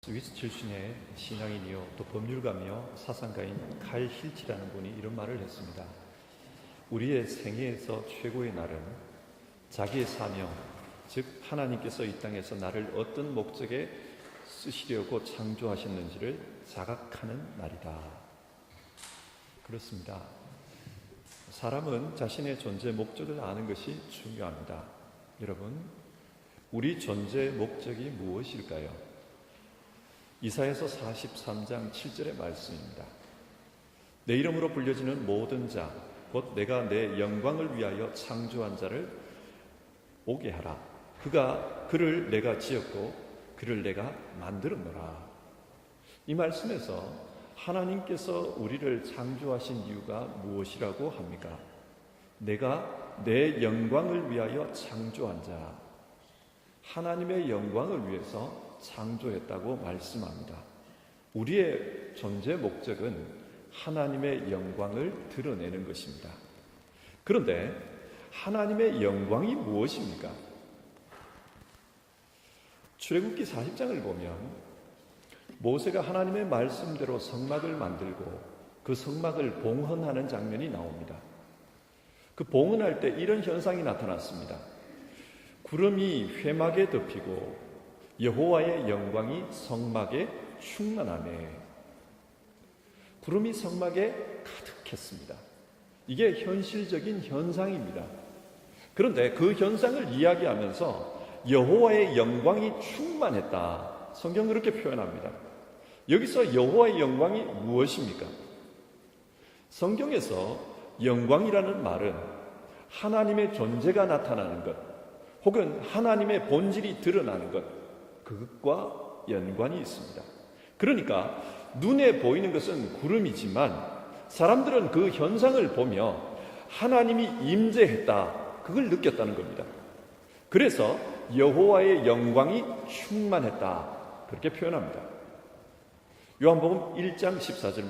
스위스 출신의 신앙인이요 또 법률가며 사상가인 칼 힐치라는 분이 이런 말을 했습니다. 우리의 생애에서 최고의 날은 자기의 사명, 즉 하나님께서 이 땅에서 나를 어떤 목적에 쓰시려고 창조하셨는지를 자각하는 날이다. 그렇습니다. 사람은 자신의 존재 목적을 아는 것이 중요합니다. 여러분, 우리 존재 목적이 무엇일까요? 이사야서 43장 7절의 말씀입니다. 내 이름으로 불려지는 모든 자, 곧 내가 내 영광을 위하여 창조한 자를 오게 하라. 그를 내가 지었고 그를 내가 만들었노라. 이 말씀에서 하나님께서 우리를 창조하신 이유가 무엇이라고 합니까? 내가 내 영광을 위하여 창조한 자, 하나님의 영광을 위해서 창조했다고 말씀합니다. 우리의 존재 목적은 하나님의 영광을 드러내는 것입니다. 그런데 하나님의 영광이 무엇입니까? 출애굽기 40장을 보면 모세가 하나님의 말씀대로 성막을 만들고 그 성막을 봉헌하는 장면이 나옵니다. 그 봉헌할 때 이런 현상이 나타났습니다. 구름이 회막에 덮이고 여호와의 영광이 성막에 충만하네. 구름이 성막에 가득했습니다. 이게 현실적인 현상입니다. 그런데 그 현상을 이야기하면서 여호와의 영광이 충만했다. 성경은 그렇게 표현합니다. 여기서 여호와의 영광이 무엇입니까? 성경에서 영광이라는 말은 하나님의 존재가 나타나는 것, 혹은 하나님의 본질이 드러나는 것, 그것과 연관이 있습니다. 그러니까 눈에 보이는 것은 구름이지만 사람들은 그 현상을 보며 하나님이 임재했다, 그걸 느꼈다는 겁니다. 그래서 여호와의 영광이 충만했다, 그렇게 표현합니다. 요한복음 1장 14절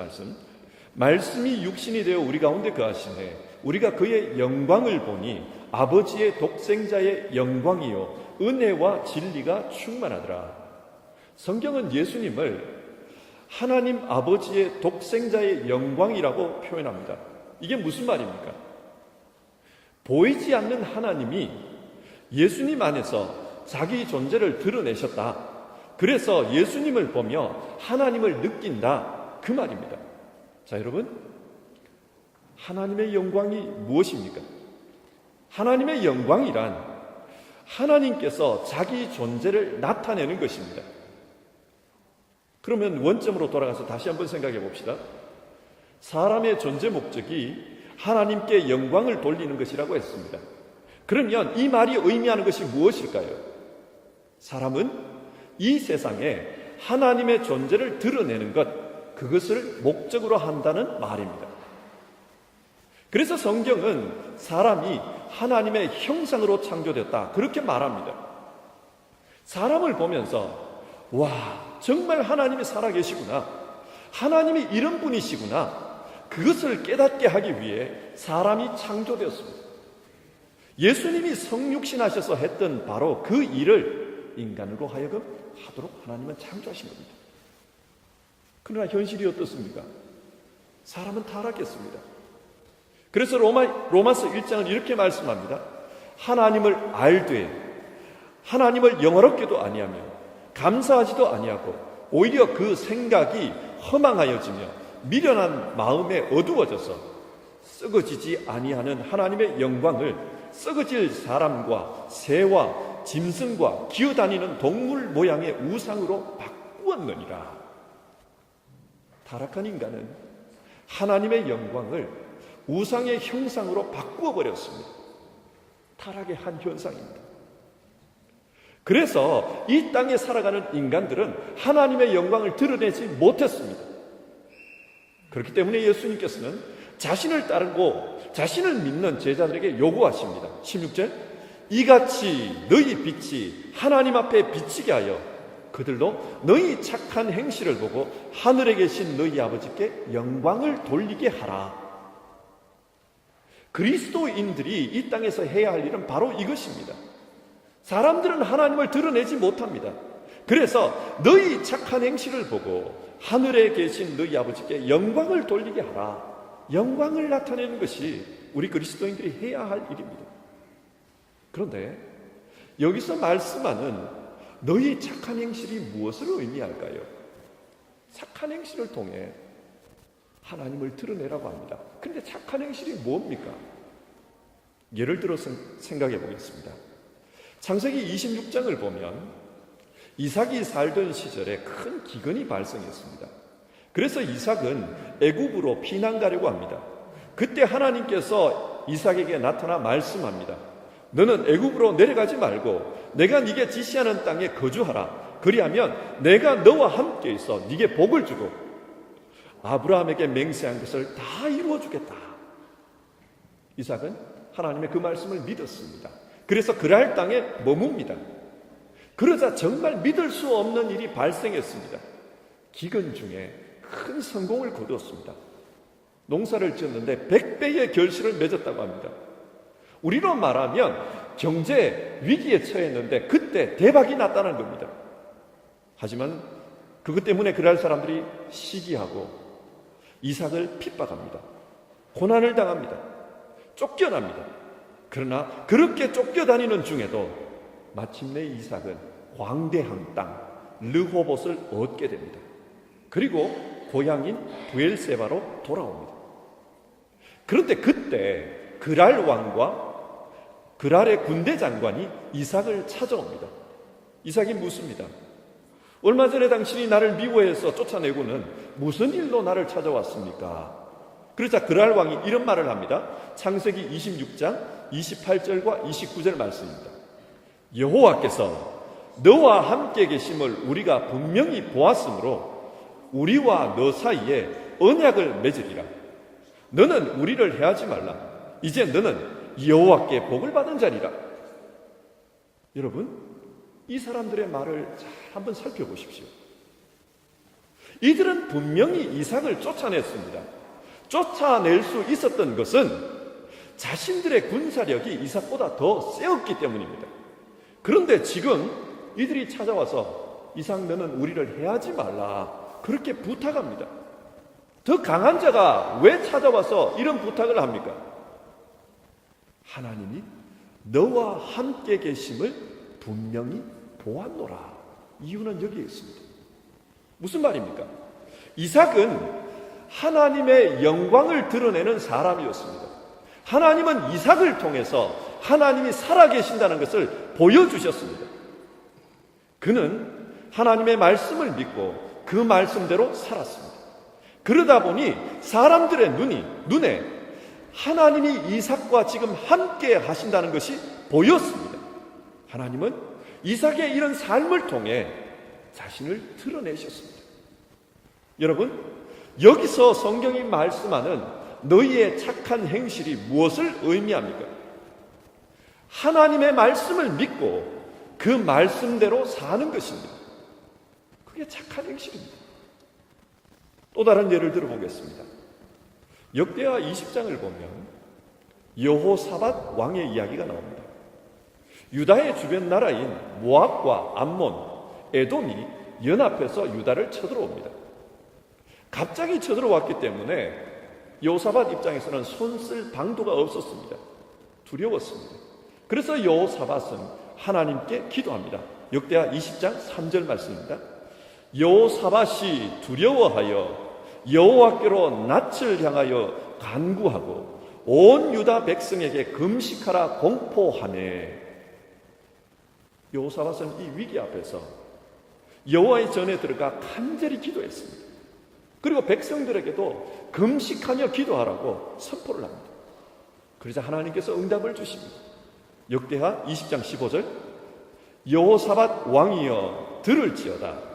말씀이 육신이 되어 우리 가운데 거하시네. 우리가 그의 영광을 보니 아버지의 독생자의 영광이요 은혜와 진리가 충만하더라. 성경은 예수님을 하나님 아버지의 독생자의 영광이라고 표현합니다. 이게 무슨 말입니까? 보이지 않는 하나님이 예수님 안에서 자기 존재를 드러내셨다. 그래서 예수님을 보며 하나님을 느낀다, 그 말입니다. 자, 여러분, 하나님의 영광이 무엇입니까? 하나님의 영광이란 하나님께서 자기 존재를 나타내는 것입니다. 그러면 원점으로 돌아가서 다시 한번 생각해 봅시다. 사람의 존재 목적이 하나님께 영광을 돌리는 것이라고 했습니다. 그러면 이 말이 의미하는 것이 무엇일까요? 사람은 이 세상에 하나님의 존재를 드러내는 것, 그것을 목적으로 한다는 말입니다. 그래서 성경은 사람이 하나님의 형상으로 창조됐다, 그렇게 말합니다. 사람을 보면서 와, 정말 하나님이 살아계시구나, 하나님이 이런 분이시구나, 그것을 깨닫게 하기 위해 사람이 창조되었습니다. 예수님이 성육신하셔서 했던 바로 그 일을 인간으로 하여금 하도록 하나님은 창조하신 겁니다. 그러나 현실이 어떻습니까? 사람은 타락했습니다. 그래서 로마서 1장은 이렇게 말씀합니다. 하나님을 알되 하나님을 영화롭게도 아니하며 감사하지도 아니하고 오히려 그 생각이 허망하여지며 미련한 마음에 어두워져서 썩어지지 아니하는 하나님의 영광을 썩어질 사람과 새와 짐승과 기어다니는 동물 모양의 우상으로 바꾸었느니라. 타락한 인간은 하나님의 영광을 우상의 형상으로 바꾸어 버렸습니다. 타락의 한 현상입니다. 그래서 이 땅에 살아가는 인간들은 하나님의 영광을 드러내지 못했습니다. 그렇기 때문에 예수님께서는 자신을 따르고 자신을 믿는 제자들에게 요구하십니다. 16절, 이같이 너희 빛이 하나님 앞에 비치게 하여 그들도 너희 착한 행실을 보고 하늘에 계신 너희 아버지께 영광을 돌리게 하라. 그리스도인들이 이 땅에서 해야 할 일은 바로 이것입니다. 사람들은 하나님을 드러내지 못합니다. 그래서 너희 착한 행실을 보고 하늘에 계신 너희 아버지께 영광을 돌리게 하라. 영광을 나타내는 것이 우리 그리스도인들이 해야 할 일입니다. 그런데 여기서 말씀하는 너희 착한 행실이 무엇을 의미할까요? 착한 행실을 통해 하나님을 드러내라고 합니다. 그런데 착한 행실이 뭡니까? 예를 들어서 생각해 보겠습니다. 창세기 26장을 보면 이삭이 살던 시절에 큰 기근이 발생했습니다. 그래서 이삭은 애굽으로 피난 가려고 합니다. 그때 하나님께서 이삭에게 나타나 말씀합니다. 너는 애굽으로 내려가지 말고 내가 네게 지시하는 땅에 거주하라. 그리하면 내가 너와 함께 있어 네게 복을 주고 아브라함에게 맹세한 것을 다 이루어 주겠다. 이삭은 하나님의 그 말씀을 믿었습니다. 그래서 그랄 땅에 머뭅니다. 그러자 정말 믿을 수 없는 일이 발생했습니다. 기근 중에 큰 성공을 거두었습니다. 농사를 지었는데 100배의 결실을 맺었다고 합니다. 우리로 말하면 경제 위기에 처했는데 그때 대박이 났다는 겁니다. 하지만 그것 때문에 그랄 사람들이 시기하고 이삭을 핍박합니다. 고난을 당합니다. 쫓겨납니다. 그러나 그렇게 쫓겨다니는 중에도 마침내 이삭은 광대한 땅 르호봇을 얻게 됩니다. 그리고 고향인 브엘세바로 돌아옵니다. 그런데 그때 그랄 왕과 그랄의 군대 장관이 이삭을 찾아옵니다. 이삭이 묻습니다. 얼마 전에 당신이 나를 미워해서 쫓아내고는 무슨 일로 나를 찾아왔습니까? 그러자 그랄 왕이 이런 말을 합니다. 창세기 26장 28절과 29절 말씀입니다. 여호와께서 너와 함께 계심을 우리가 분명히 보았으므로 우리와 너 사이에 언약을 맺으리라. 너는 우리를 해하지 말라. 이제 너는 여호와께 복을 받은 자리라. 여러분, 이 사람들의 말을 잘 한번 살펴보십시오. 이들은 분명히 이삭을 쫓아냈습니다. 쫓아낼 수 있었던 것은 자신들의 군사력이 이삭보다 더 세었기 때문입니다. 그런데 지금 이들이 찾아와서 이삭 너는 우리를 해하지 말라 그렇게 부탁합니다. 더 강한 자가 왜 찾아와서 이런 부탁을 합니까? 하나님이 너와 함께 계심을 분명히 보았노라. 이유는 여기에 있습니다. 무슨 말입니까? 이삭은 하나님의 영광을 드러내는 사람이었습니다. 하나님은 이삭을 통해서 하나님이 살아계신다는 것을 보여주셨습니다. 그는 하나님의 말씀을 믿고 그 말씀대로 살았습니다. 그러다 보니 사람들의 눈에 하나님이 이삭과 지금 함께 하신다는 것이 보였습니다. 하나님은 이삭의 이런 삶을 통해 자신을 드러내셨습니다. 여러분, 여기서 성경이 말씀하는 너희의 착한 행실이 무엇을 의미합니까? 하나님의 말씀을 믿고 그 말씀대로 사는 것입니다. 그게 착한 행실입니다. 또 다른 예를 들어보겠습니다. 역대하 20장을 보면 여호사밧 왕의 이야기가 나옵니다. 유다의 주변 나라인 모압과 암몬, 에돔이 연합해서 유다를 쳐들어옵니다. 갑자기 쳐들어왔기 때문에 여호사밧 입장에서는 손쓸 방도가 없었습니다. 두려웠습니다. 그래서 여호사밧은 하나님께 기도합니다. 역대하 20장 3절 말씀입니다. 여호사밧이 두려워하여 여호와께로 낯을 향하여 간구하고 온 유다 백성에게 금식하라 공포하네. 여호사밧은 이 위기 앞에서 여호와의 전에 들어가 간절히 기도했습니다. 그리고 백성들에게도 금식하며 기도하라고 선포를 합니다. 그러자 하나님께서 응답을 주십니다. 역대하 20장 15절 여호사밧 왕이여 들을지어다.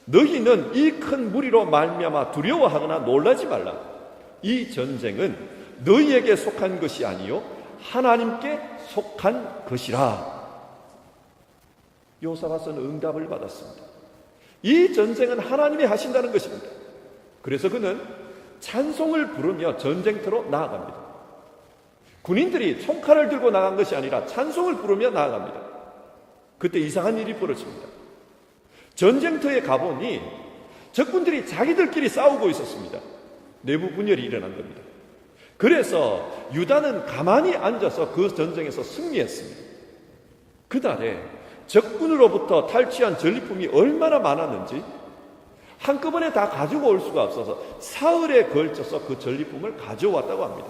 너희는 이 큰 무리로 말미암아 두려워하거나 놀라지 말라. 이 전쟁은 너희에게 속한 것이 아니요 하나님께 속한 것이라. 여호사밧은 응답을 받았습니다. 이 전쟁은 하나님이 하신다는 것입니다. 그래서 그는 찬송을 부르며 전쟁터로 나아갑니다. 군인들이 총칼을 들고 나간 것이 아니라 찬송을 부르며 나아갑니다. 그때 이상한 일이 벌어집니다. 전쟁터에 가보니 적군들이 자기들끼리 싸우고 있었습니다. 내부 분열이 일어난 겁니다. 그래서 유다는 가만히 앉아서 그 전쟁에서 승리했습니다. 그날에 적군으로부터 탈취한 전리품이 얼마나 많았는지 한꺼번에 다 가지고 올 수가 없어서 사흘에 걸쳐서 그 전리품을 가져왔다고 합니다.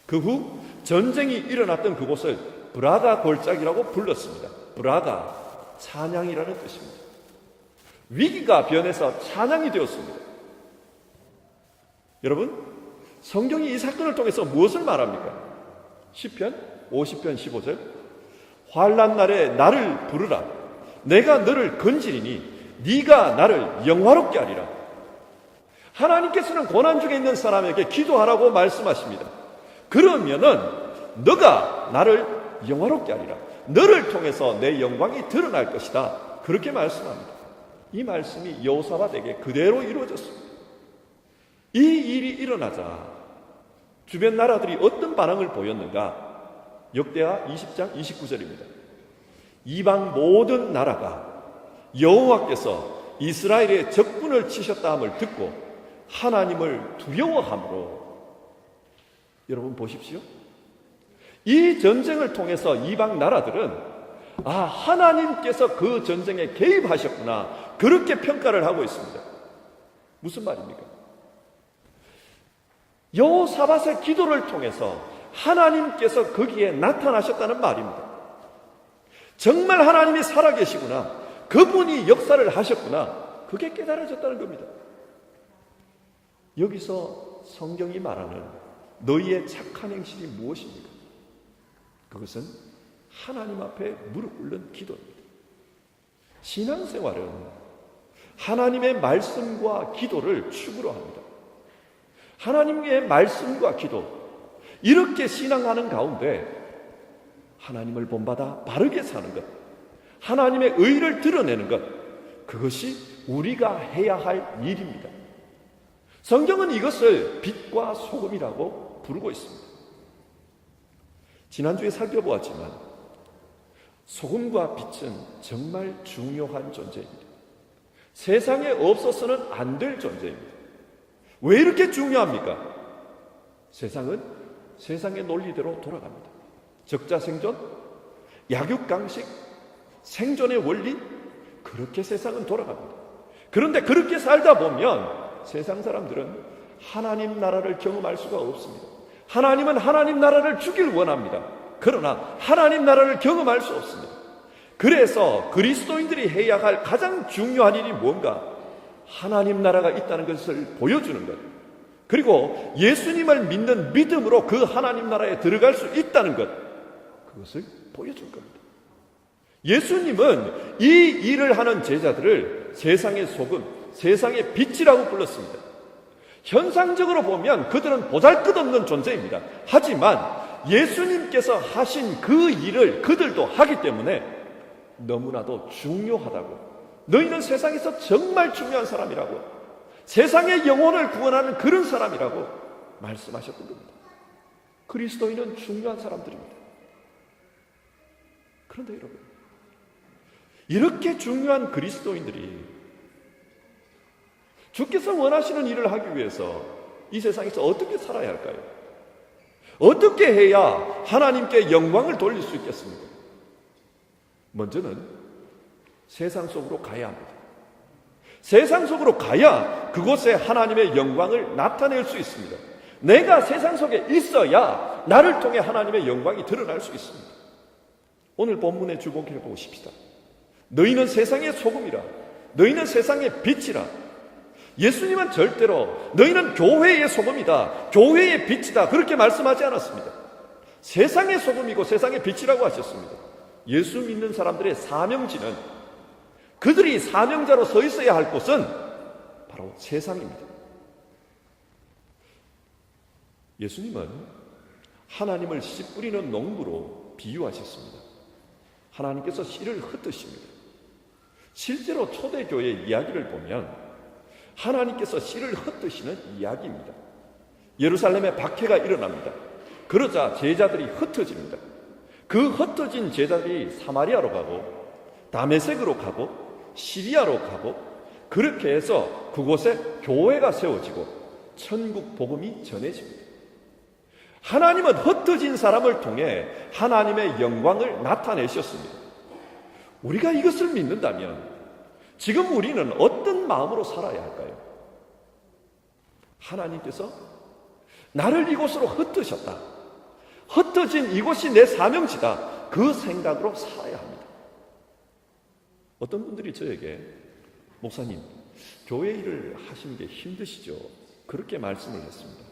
그 후 전쟁이 일어났던 그곳을 브라가 골짜기라고 불렀습니다. 브라가 찬양이라는 뜻입니다. 위기가 변해서 찬양이 되었습니다. 여러분, 성경이 이 사건을 통해서 무엇을 말합니까? 시편 50편 15절, 환난 날에 나를 부르라. 내가 너를 건지리니 네가 나를 영화롭게 하리라. 하나님께서는 고난 중에 있는 사람에게 기도하라고 말씀하십니다. 그러면은 너가 나를 영화롭게 하리라. 너를 통해서 내 영광이 드러날 것이다. 그렇게 말씀합니다. 이 말씀이 여호사밧에게 그대로 이루어졌습니다. 이 일이 일어나자 주변 나라들이 어떤 반응을 보였는가? 역대하 20장 29절입니다. 이방 모든 나라가 여호와께서 이스라엘의 적군을 치셨다 함을 듣고 하나님을 두려워함으로, 여러분 보십시오. 이 전쟁을 통해서 이방 나라들은 하나님께서 그 전쟁에 개입하셨구나, 그렇게 평가를 하고 있습니다. 무슨 말입니까? 여호사밧의 기도를 통해서 하나님께서 거기에 나타나셨다는 말입니다. 정말 하나님이 살아계시구나, 그분이 역사를 하셨구나, 그게 깨달아졌다는 겁니다. 여기서 성경이 말하는 너희의 착한 행실이 무엇입니까? 그것은 하나님 앞에 무릎 꿇는 기도입니다. 신앙생활은 하나님의 말씀과 기도를 축으로 합니다. 하나님의 말씀과 기도, 이렇게 신앙하는 가운데 하나님을 본받아 바르게 사는 것, 하나님의 의를 드러내는 것, 그것이 우리가 해야 할 일입니다. 성경은 이것을 빛과 소금이라고 부르고 있습니다. 지난주에 살펴보았지만 소금과 빛은 정말 중요한 존재입니다. 세상에 없어서는 안 될 존재입니다. 왜 이렇게 중요합니까? 세상은 세상의 논리대로 돌아갑니다. 적자생존, 약육강식, 생존의 원리, 그렇게 세상은 돌아갑니다. 그런데 그렇게 살다 보면 세상 사람들은 하나님 나라를 경험할 수가 없습니다. 하나님은 하나님 나라를 주길 원합니다. 그러나 하나님 나라를 경험할 수 없습니다. 그래서 그리스도인들이 해야 할 가장 중요한 일이 뭔가? 하나님 나라가 있다는 것을 보여주는 것, 그리고 예수님을 믿는 믿음으로 그 하나님 나라에 들어갈 수 있다는 것, 그것을 보여줄 겁니다. 예수님은 이 일을 하는 제자들을 세상의 소금, 세상의 빛이라고 불렀습니다. 현상적으로 보면 그들은 보잘것없는 존재입니다. 하지만 예수님께서 하신 그 일을 그들도 하기 때문에 너무나도 중요하다고, 너희는 세상에서 정말 중요한 사람이라고, 세상의 영혼을 구원하는 그런 사람이라고 말씀하셨던 겁니다. 그리스도인은 중요한 사람들입니다. 그런데 여러분, 이렇게 중요한 그리스도인들이 주께서 원하시는 일을 하기 위해서 이 세상에서 어떻게 살아야 할까요? 어떻게 해야 하나님께 영광을 돌릴 수 있겠습니까? 먼저는 세상 속으로 가야 합니다. 세상 속으로 가야 그곳에 하나님의 영광을 나타낼 수 있습니다. 내가 세상 속에 있어야 나를 통해 하나님의 영광이 드러날 수 있습니다. 오늘 본문에 주목해 보십시다. 너희는 세상의 소금이라, 너희는 세상의 빛이라. 예수님은 절대로 너희는 교회의 소금이다, 교회의 빛이다, 그렇게 말씀하지 않았습니다. 세상의 소금이고 세상의 빛이라고 하셨습니다. 예수 믿는 사람들의 사명지는, 그들이 사명자로 서 있어야 할 곳은 바로 세상입니다. 예수님은 하나님을 씨 뿌리는 농부로 비유하셨습니다. 하나님께서 씨를 흩으십니다. 실제로 초대교회 이야기를 보면 하나님께서 씨를 흩으시는 이야기입니다. 예루살렘에 박해가 일어납니다. 그러자 제자들이 흩어집니다. 그 흩어진 제자들이 사마리아로 가고 다메섹으로 가고 시리아로 가고 그렇게 해서 그곳에 교회가 세워지고 천국 복음이 전해집니다. 하나님은 흩어진 사람을 통해 하나님의 영광을 나타내셨습니다. 우리가 이것을 믿는다면 지금 우리는 어떤 마음으로 살아야 할까요? 하나님께서 나를 이곳으로 흩으셨다. 흩어진 이곳이 내 사명지다. 그 생각으로 살아야 합니다. 어떤 분들이 저에게 목사님, 교회 일을 하시는 게 힘드시죠? 그렇게 말씀을 했습니다.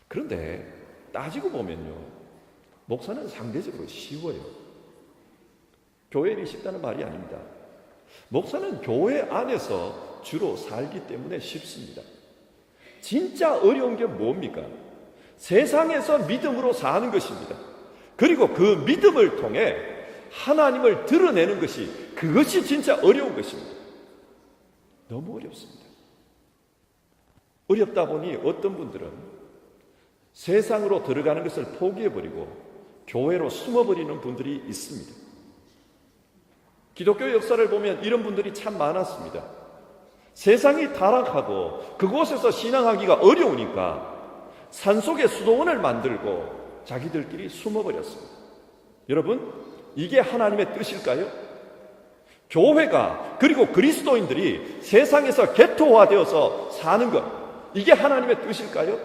그런데 따지고 보면요, 목사는 상대적으로 쉬워요. 교회 일이 쉽다는 말이 아닙니다. 목사는 교회 안에서 주로 살기 때문에 쉽습니다. 진짜 어려운 게 뭡니까? 세상에서 믿음으로 사는 것입니다. 그리고 그 믿음을 통해 하나님을 드러내는 것이, 그것이 진짜 어려운 것입니다. 너무 어렵습니다. 어렵다 보니 어떤 분들은 세상으로 들어가는 것을 포기해버리고 교회로 숨어버리는 분들이 있습니다. 기독교 역사를 보면 이런 분들이 참 많았습니다. 세상이 타락하고 그곳에서 신앙하기가 어려우니까 산속에 수도원을 만들고 자기들끼리 숨어버렸습니다. 여러분, 이게 하나님의 뜻일까요? 교회가, 그리고 그리스도인들이 세상에서 개토화되어서 사는 것, 이게 하나님의 뜻일까요?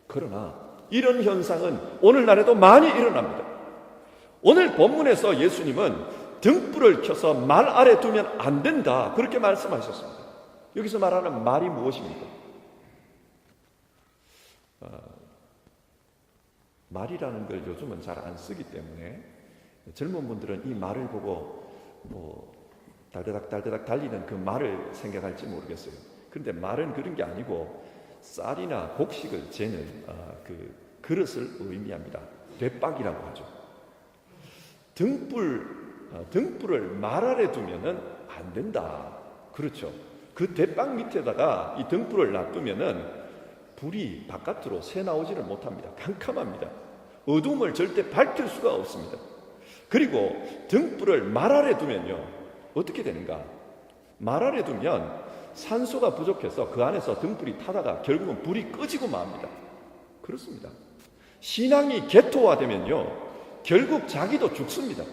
그러나 이런 현상은 오늘날에도 많이 일어납니다. 오늘 본문에서 예수님은 등불을 켜서 말 아래 두면 안 된다, 그렇게 말씀하셨습니다. 여기서 말하는 말이 무엇입니까? 말이라는 걸 요즘은 잘 안 쓰기 때문에 젊은 분들은 이 말을 보고 달다닥 달리는 그 말을 생각할지 모르겠어요. 그런데 말은 그런 게 아니고 쌀이나 곡식을 재는 그 그릇을 의미합니다. 대박이라고 하죠. 등불을 말 아래 두면은 안 된다. 그렇죠. 그 대박 밑에다가 이 등불을 놔두면은 불이 바깥으로 새 나오지를 못합니다. 캄캄합니다. 어둠을 절대 밝힐 수가 없습니다. 그리고 등불을 말 아래 두면요, 어떻게 되는가? 말 아래 두면 산소가 부족해서 그 안에서 등불이 타다가 결국은 불이 꺼지고 맙니다. 그렇습니다. 신앙이 개토화되면요, 결국 자기도 죽습니다.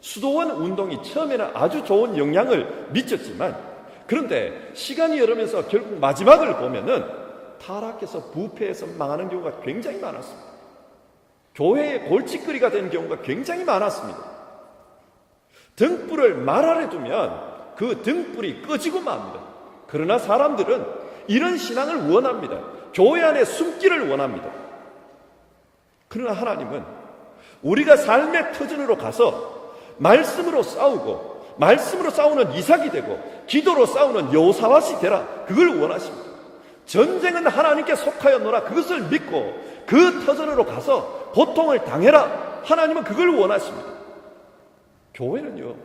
수도원 운동이 처음에는 아주 좋은 영향을 미쳤지만, 그런데 시간이 흐르면서 결국 마지막을 보면은 타락해서 부패해서 망하는 경우가 굉장히 많았습니다. 교회의 골칫거리가 되는 경우가 굉장히 많았습니다. 등불을 말 아래 두면 그 등불이 꺼지고 맙니다. 그러나 사람들은 이런 신앙을 원합니다. 교회 안에 숨기를 원합니다. 그러나 하나님은 우리가 삶의 터전으로 가서 말씀으로 싸우고, 말씀으로 싸우는 이삭이 되고, 기도로 싸우는 여호사밧이 되라, 그걸 원하십니다. 전쟁은 하나님께 속하였노라, 그것을 믿고 그 터전으로 가서 고통을 당해라, 하나님은 그걸 원하십니다. 교회는요,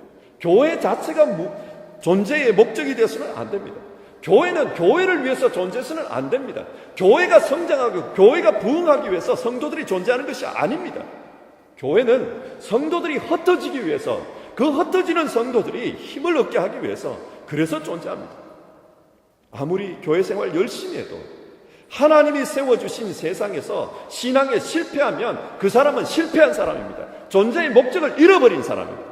교회 자체가 존재의 목적이 되어서는 안 됩니다. 교회는 교회를 위해서 존재해서는 안 됩니다. 교회가 성장하고 교회가 부흥하기 위해서 성도들이 존재하는 것이 아닙니다. 교회는 성도들이 흩어지기 위해서, 그 흩어지는 성도들이 힘을 얻게 하기 위해서, 그래서 존재합니다. 아무리 교회 생활 열심히 해도 하나님이 세워주신 세상에서 신앙에 실패하면 그 사람은 실패한 사람입니다. 존재의 목적을 잃어버린 사람입니다.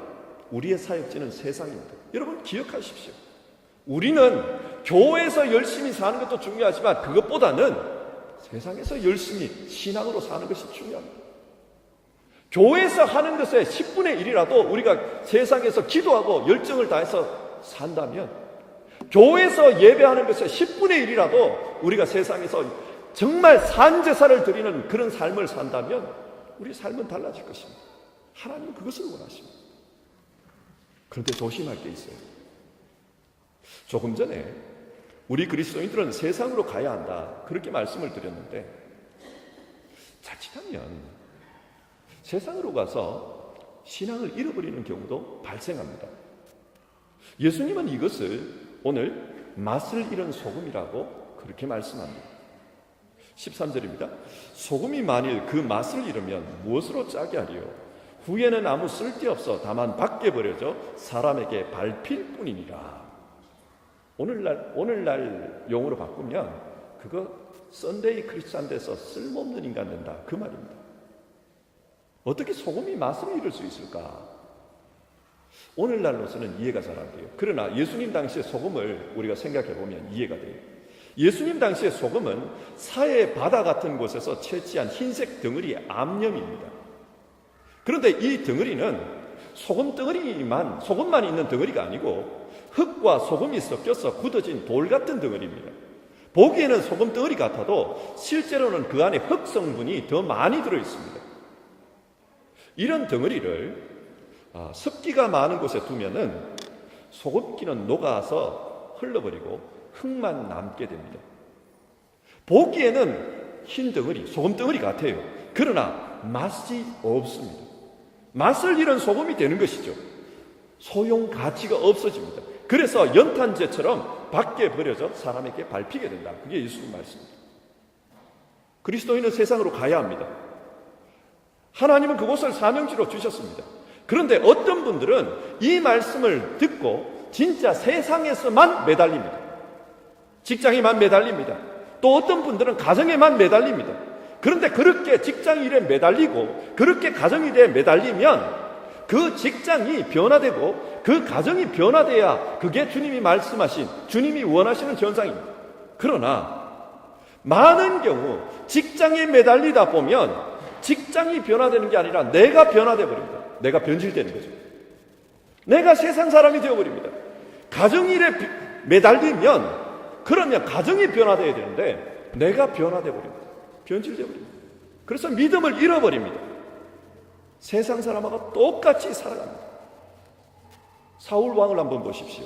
우리의 사역지는 세상입니다. 여러분 기억하십시오. 우리는 교회에서 열심히 사는 것도 중요하지만 그것보다는 세상에서 열심히 신앙으로 사는 것이 중요합니다. 교회에서 하는 것의 10분의 1이라도 우리가 세상에서 기도하고 열정을 다해서 산다면, 교회에서 예배하는 것의 10분의 1이라도 우리가 세상에서 정말 산제사를 드리는 그런 삶을 산다면 우리 삶은 달라질 것입니다. 하나님은 그것을 원하십니다. 그런데 조심할 게 있어요. 조금 전에 우리 그리스도인들은 세상으로 가야 한다, 그렇게 말씀을 드렸는데, 자칫하면 세상으로 가서 신앙을 잃어버리는 경우도 발생합니다. 예수님은 이것을 오늘 맛을 잃은 소금이라고 그렇게 말씀합니다. 13절입니다. 소금이 만일 그 맛을 잃으면 무엇으로 짜게 하리요? 후에는 아무 쓸데없어 다만 밖에 버려져 사람에게 밟힐 뿐이니라. 오늘날 용어로 바꾸면 그거 썬데이 크리스찬 돼서 쓸모없는 인간 된다, 그 말입니다. 어떻게 소금이 맛을 잃을 수 있을까? 오늘날로서는 이해가 잘 안 돼요. 그러나 예수님 당시의 소금을 우리가 생각해 보면 이해가 돼요. 예수님 당시의 소금은 사해 바다 같은 곳에서 채취한 흰색 덩어리 암염입니다. 그런데 이 덩어리는 소금만 있는 덩어리가 아니고 흙과 소금이 섞여서 굳어진 돌 같은 덩어리입니다. 보기에는 소금 덩어리 같아도 실제로는 그 안에 흙 성분이 더 많이 들어 있습니다. 이런 덩어리를 습기가 많은 곳에 두면은 소금기는 녹아서 흘러버리고 흙만 남게 됩니다. 보기에는 흰 덩어리, 소금 덩어리 같아요. 그러나 맛이 없습니다. 맛을 잃은 소금이 되는 것이죠. 소용 가치가 없어집니다. 그래서 연탄재처럼 밖에 버려져 사람에게 밟히게 된다. 그게 예수님 말씀입니다. 그리스도인은 세상으로 가야 합니다. 하나님은 그곳을 사명지로 주셨습니다. 그런데 어떤 분들은 이 말씀을 듣고 진짜 세상에서만 매달립니다. 직장에만 매달립니다. 또 어떤 분들은 가정에만 매달립니다. 그런데 그렇게 직장 일에 매달리고 그렇게 가정 일에 매달리면 그 직장이 변화되고 그 가정이 변화돼야 그게 주님이 말씀하신, 주님이 원하시는 현상입니다. 그러나 많은 경우 직장에 매달리다 보면 직장이 변화되는 게 아니라 내가 변화되어 버립니다. 내가 변질되는 거죠. 내가 세상 사람이 되어버립니다. 가정 일에 매달리면 그러면 가정이 변화되어야 되는데 내가 변화되어 버립니다. 변질되어 버립니다. 그래서 믿음을 잃어버립니다. 세상 사람하고 똑같이 살아갑니다. 사울 왕을 한번 보십시오.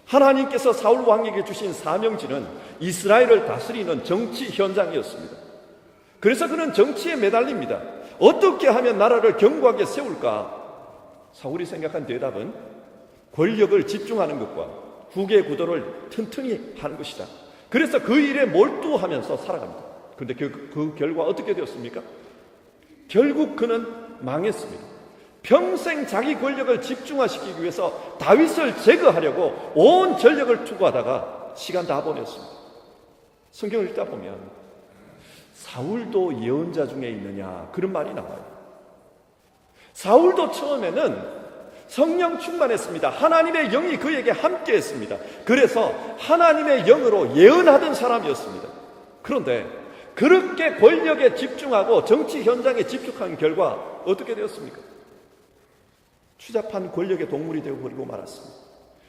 하나님께서 사울 왕에게 주신 사명지는 이스라엘을 다스리는 정치 현장이었습니다. 그래서 그는 정치에 매달립니다. 어떻게 하면 나라를 견고하게 세울까? 사울이 생각한 대답은 권력을 집중하는 것과 후계 구도를 튼튼히 하는 것이다. 그래서 그 일에 몰두하면서 살아갑니다. 그런데 그 결과 어떻게 되었습니까? 결국 그는 망했습니다. 평생 자기 권력을 집중화시키기 위해서 다윗을 제거하려고 온 전력을 투구하다가 시간 다 보냈습니다. 성경을 읽다 보면 사울도 예언자 중에 있느냐 그런 말이 나와요. 사울도 처음에는 성령 충만했습니다. 하나님의 영이 그에게 함께 했습니다. 그래서 하나님의 영으로 예언하던 사람이었습니다. 그런데 그렇게 권력에 집중하고 정치 현장에 집중한 결과 어떻게 되었습니까? 추잡한 권력의 동물이 되어버리고 말았습니다.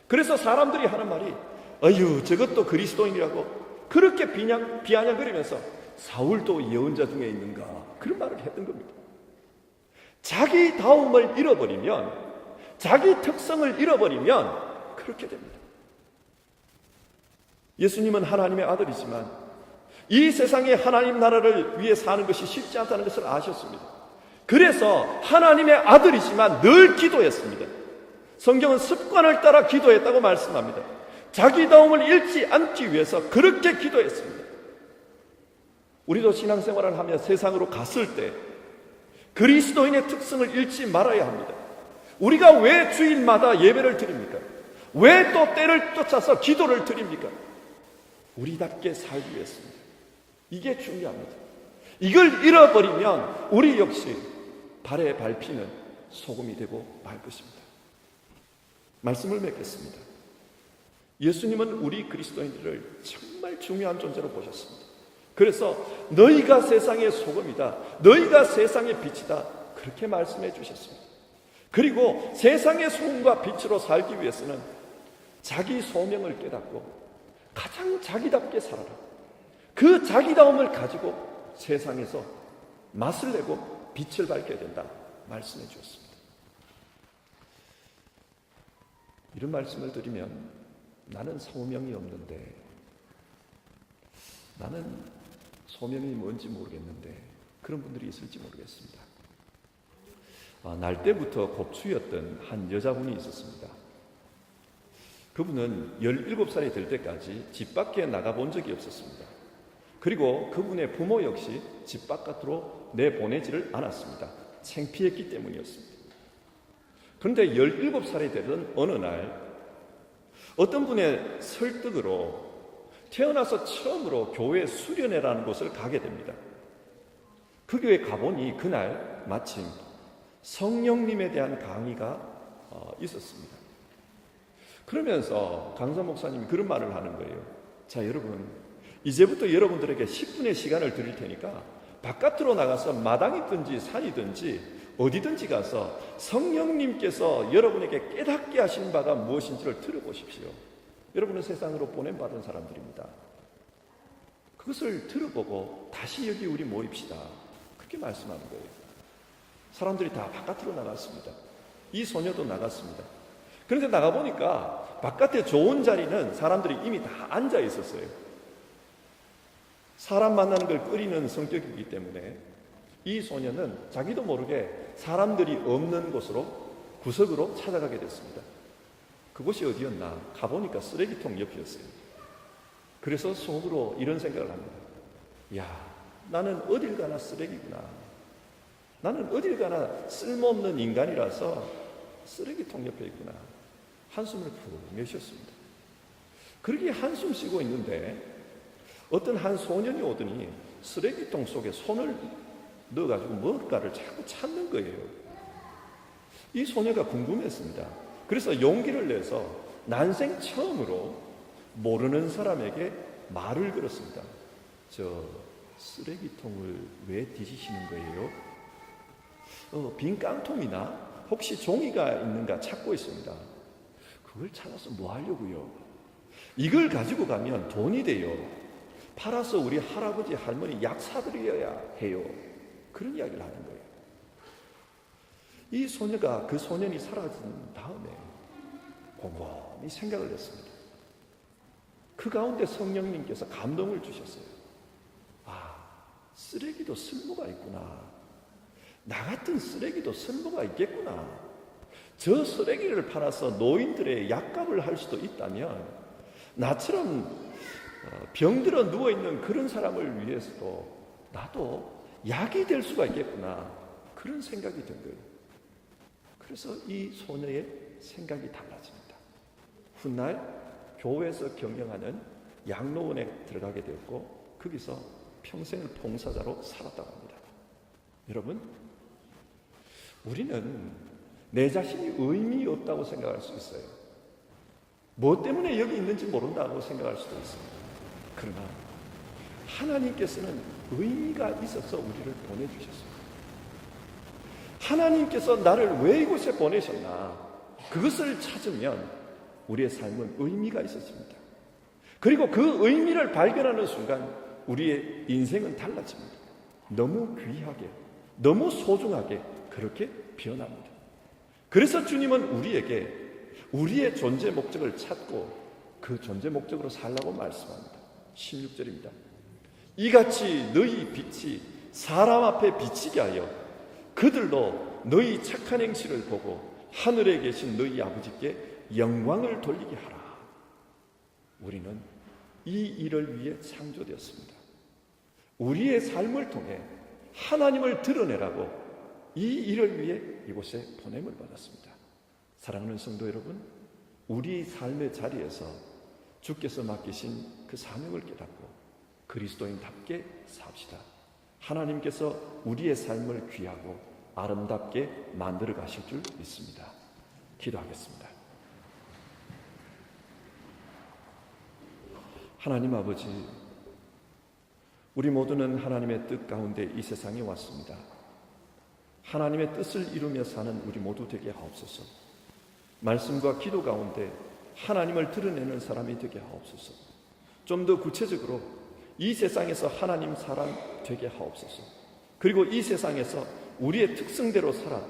그래서 사람들이 하는 말이 어휴 저것도 그리스도인이라고 그렇게 비아냥거리면서 사울도 예언자 중에 있는가 그런 말을 했던 겁니다. 자기 다움을 잃어버리면, 자기 특성을 잃어버리면 그렇게 됩니다. 예수님은 하나님의 아들이지만 이 세상에 하나님 나라를 위해 사는 것이 쉽지 않다는 것을 아셨습니다. 그래서 하나님의 아들이지만 늘 기도했습니다. 성경은 습관을 따라 기도했다고 말씀합니다. 자기 다움을 잃지 않기 위해서 그렇게 기도했습니다. 우리도 신앙생활을 하며 세상으로 갔을 때 그리스도인의 특성을 잃지 말아야 합니다. 우리가 왜 주일마다 예배를 드립니까? 왜 또 때를 쫓아서 기도를 드립니까? 우리답게 살기 위해서입니다. 이게 중요합니다. 이걸 잃어버리면 우리 역시 발에 밟히는 소금이 되고 말 것입니다. 말씀을 맺겠습니다. 예수님은 우리 그리스도인들을 정말 중요한 존재로 보셨습니다. 그래서 너희가 세상의 소금이다, 너희가 세상의 빛이다 그렇게 말씀해 주셨습니다. 그리고 세상의 소금과 빛으로 살기 위해서는 자기 소명을 깨닫고 가장 자기답게 살아라. 그 자기다움을 가지고 세상에서 맛을 내고 빛을 밝혀야 된다 말씀해 주었습니다. 이런 말씀을 드리면 나는 소명이 없는데, 나는 소명이 뭔지 모르겠는데 그런 분들이 있을지 모르겠습니다. 날 때부터 곱추였던 한 여자분이 있었습니다. 그분은 17살이 될 때까지 집 밖에 나가본 적이 없었습니다. 그리고 그분의 부모 역시 집 바깥으로 내보내지를 않았습니다. 창피했기 때문이었습니다. 그런데 17살이 되던 어느 날 어떤 분의 설득으로 태어나서 처음으로 교회 수련회라는 곳을 가게 됩니다. 그 교회 가보니 그날 마침 성령님에 대한 강의가 있었습니다. 그러면서 강사 목사님이 그런 말을 하는 거예요. 자, 여러분, 이제부터 여러분들에게 10분의 시간을 드릴 테니까 바깥으로 나가서 마당이든지 산이든지 어디든지 가서 성령님께서 여러분에게 깨닫게 하신 바가 무엇인지를 들어보십시오. 여러분은 세상으로 보냄받은 사람들입니다. 그것을 들어보고 다시 여기 우리 모입시다. 그렇게 말씀하는 거예요. 사람들이 다 바깥으로 나갔습니다. 이 소녀도 나갔습니다. 그런데 나가보니까 바깥에 좋은 자리는 사람들이 이미 다 앉아 있었어요. 사람 만나는 걸 꺼리는 성격이기 때문에 이 소녀는 자기도 모르게 사람들이 없는 곳으로 구석으로 찾아가게 됐습니다. 그곳이 어디였나? 가보니까 쓰레기통 옆이었어요. 그래서 속으로 이런 생각을 합니다. 야, 나는 어딜 가나 쓰레기구나. 나는 어딜 가나 쓸모없는 인간이라서 쓰레기통 옆에 있구나. 한숨을 푹 내쉬었습니다. 그렇게 한숨 쉬고 있는데 어떤 한 소년이 오더니 쓰레기통 속에 손을 넣어가지고 뭔가를 자꾸 찾는 거예요. 이 소녀가 궁금했습니다. 그래서 용기를 내서 난생 처음으로 모르는 사람에게 말을 걸었습니다. 저 쓰레기통을 왜 뒤지시는 거예요? 빈 깡통이나 혹시 종이가 있는가 찾고 있습니다. 그걸 찾아서 뭐 하려고요? 이걸 가지고 가면 돈이 돼요. 팔아서 우리 할아버지 할머니 약 사드려야 해요. 그런 이야기를 하는 거예요. 이 소녀가 그 소년이 사라진 다음에 곰곰이 생각을 했습니다. 그 가운데 성령님께서 감동을 주셨어요. 아, 쓰레기도 쓸모가 있구나. 나 같은 쓰레기도 쓸모가 있겠구나. 저 쓰레기를 팔아서 노인들의 약값을 할 수도 있다면 나처럼 병들어 누워있는 그런 사람을 위해서도 나도 약이 될 수가 있겠구나. 그런 생각이 든 거예요. 그래서 이 소녀의 생각이 달라집니다. 훗날 교회에서 경영하는 양로원에 들어가게 되었고 거기서 평생을 봉사자로 살았다고 합니다. 여러분, 우리는 내 자신이 의미 없다고 생각할 수 있어요. 뭐 때문에 여기 있는지 모른다고 생각할 수도 있습니다. 그러나 하나님께서는 의미가 있어서 우리를 보내주셨습니다. 하나님께서 나를 왜 이곳에 보내셨나? 그것을 찾으면 우리의 삶은 의미가 있었습니다. 그리고 그 의미를 발견하는 순간 우리의 인생은 달라집니다. 너무 귀하게, 너무 소중하게 그렇게 변합니다. 그래서 주님은 우리에게 우리의 존재 목적을 찾고 그 존재 목적으로 살라고 말씀합니다. 16절입니다. 이같이 너희 빛이 사람 앞에 비치게 하여 그들로 너희 착한 행실을 보고 하늘에 계신 너희 아버지께 영광을 돌리게 하라. 우리는 이 일을 위해 창조되었습니다. 우리의 삶을 통해 하나님을 드러내라고 이 일을 위해 이곳에 보냄을 받았습니다. 사랑하는 성도 여러분, 우리 삶의 자리에서 주께서 맡기신 그 사명을 깨닫고 그리스도인답게 삽시다. 하나님께서 우리의 삶을 귀하고 아름답게 만들어 가실 줄 믿습니다. 기도하겠습니다. 하나님 아버지, 우리 모두는 하나님의 뜻 가운데 이 세상에 왔습니다. 하나님의 뜻을 이루며 사는 우리 모두 되게 하옵소서. 말씀과 기도 가운데 하나님을 드러내는 사람이 되게 하옵소서. 좀 더 구체적으로 이 세상에서 하나님 사람 되게 하옵소서. 그리고 이 세상에서 우리의 특성대로 살아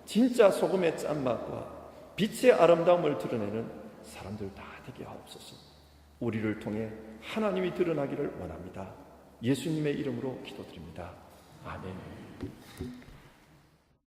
진짜 소금의 짠맛과 빛의 아름다움을 드러내는 사람들 다 되게 하옵소서. 우리를 통해 하나님이 드러나기를 원합니다. 예수님의 이름으로 기도드립니다. 아멘.